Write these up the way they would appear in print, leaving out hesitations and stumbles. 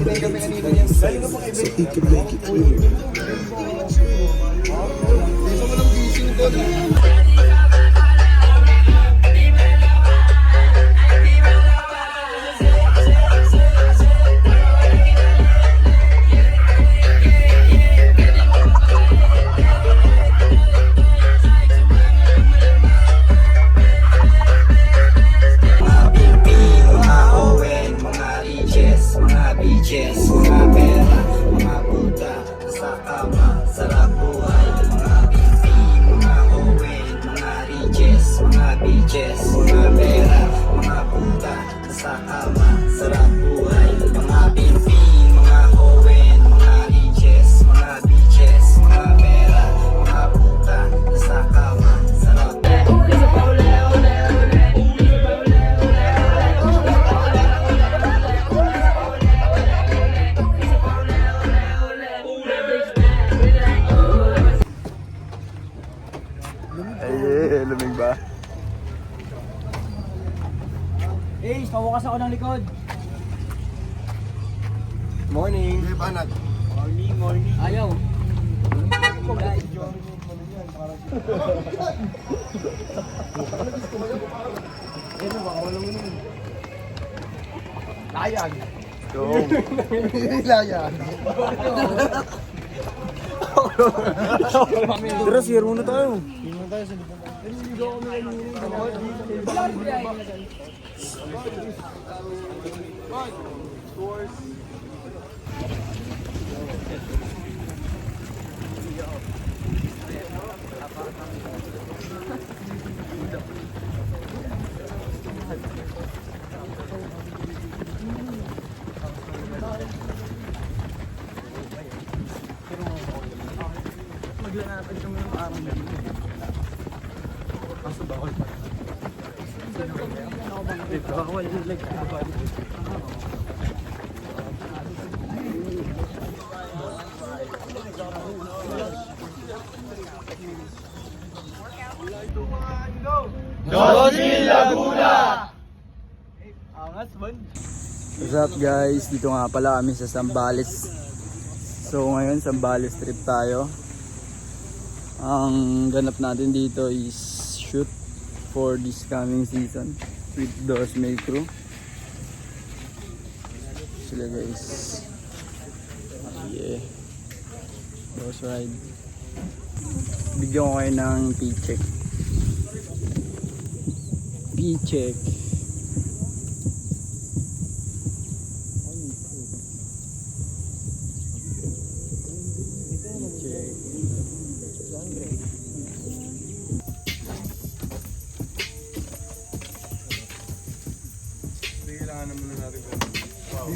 Take it like it's real. Lumig ba? Pawakas ako ng likod. Morning! Banat. Morning. Ayaw. Layag. Go! Layag. Tara, share muna tayo. Maglalapit kami ng araw na dito. Kaso bawal pa. Dito, bawal yung leg. Josie Laguna! Angas man. What's up guys? Dito nga pala kami sa Zambales. So ngayon Zambales trip tayo. Ang ganap natin dito is shoot for this coming season with Dos May Crew. Sila guys. Yeah. Dos ride. Bigyan ko kayo ng P-check. P-check. Kailangan naman natin. Wow.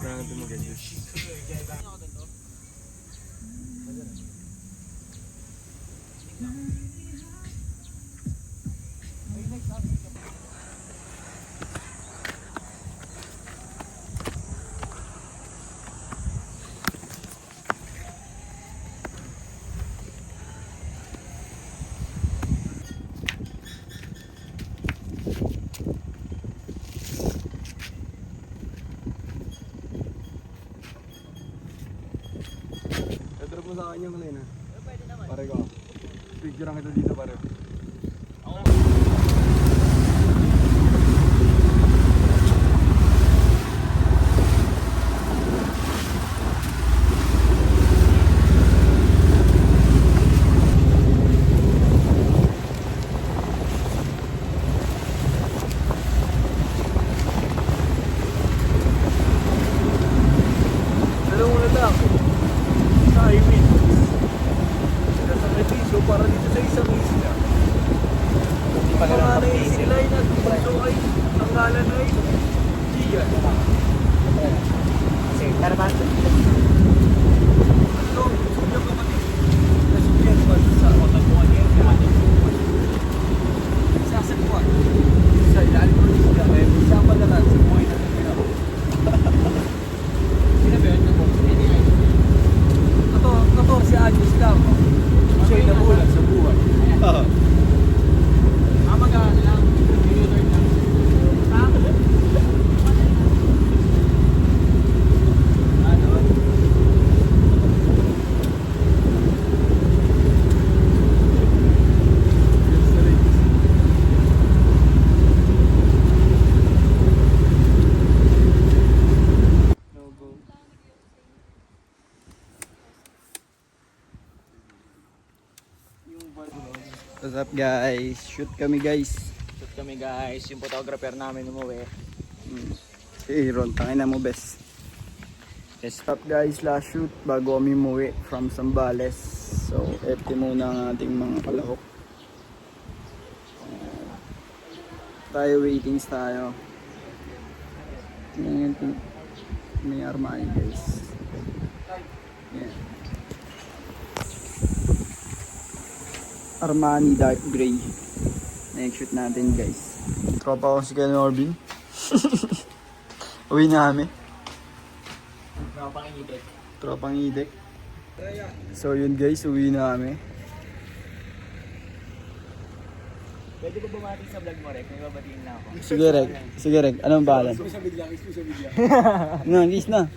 Natin maganda. Drop mo sa kanya malay na. Pare ko. Picture ang kita dito pare. Pero muna lang. Highway. Sakripisyo para dito sa isang isla. Ang pangalan ay sila ay nagpunto ay ang ngalan ay Gian. Kasi, karabahan. Ito, yung kapatid. Nasubihan pa sa Otagpuan yan. Sasagpuan. Sa ilalim ko rin sila. May isang padalan sa buhay na nagpinaw. Sinabihan na po. Ito, 14 anyos lang. Siya yung nabuhay. What's up guys? Shoot kami guys. Shoot kami guys, yung photographer namin umuwi. Si Aaron, tangina mo best. What's up guys? Last shoot bago kami umuwi from Zambales. So, FT muna ang ating mga kalahok. Tayo waitings tayo. Tingnan natin. May Armani guys. Yeah. Armani dark gray. Next shoot natin guys. Tropa ko si Ken Orbin. Uwi na kami. Tropang idek. So yun guys, uwi na kami. Pwede ko bumati sa vlog mo, Rek? May babatiin na ako. Sige Rek, anong pangalan? Excuse na.